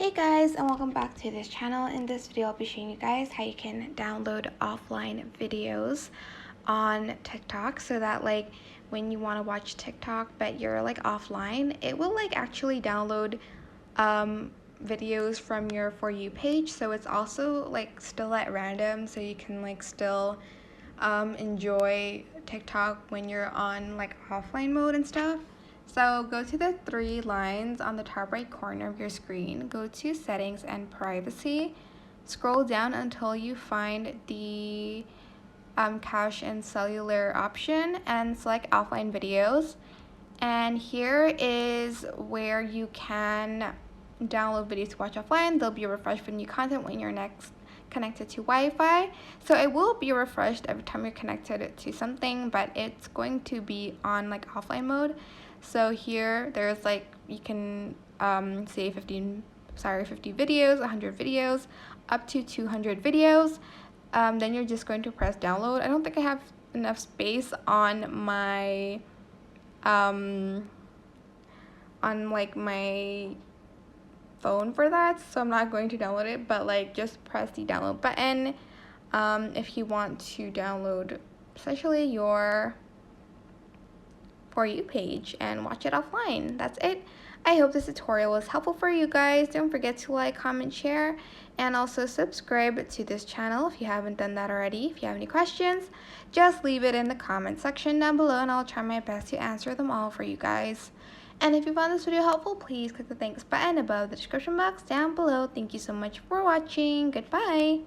Hey guys, and welcome back to this channel. In this video I'll be showing you guys how you can download offline videos on TikTok, so that like when you want to watch TikTok but you're like offline, it will like actually download videos from your For You page, so it's also like still at random, so you can like still enjoy TikTok when you're on like offline mode and stuff. So go to the three lines on the top right corner of your screen, go to settings and privacy, scroll down until you find the cache and cellular option and select offline videos. And here is where you can download videos to watch offline. They'll be refreshed with new content when you're next connected to Wi-Fi. So it will be refreshed every time you're connected to something, but it's going to be on like offline mode. So here there's like, you can say 50 videos, 100 videos, up to 200 videos. Then you're just going to press download. I don't think I have enough space on my on like my phone for that, so I'm not going to download it, but like just press the download button if you want to download especially your For You page and watch it offline. That's it. I hope this tutorial was helpful for you guys. Don't forget to like, comment, share, and also subscribe to this channel if you haven't done that already. If you have any questions, just leave it in the comment section down below and I'll try my best to answer them all for you guys. And if you found this video helpful, please click the thanks button above the description box down below. Thank you so much for watching. Goodbye.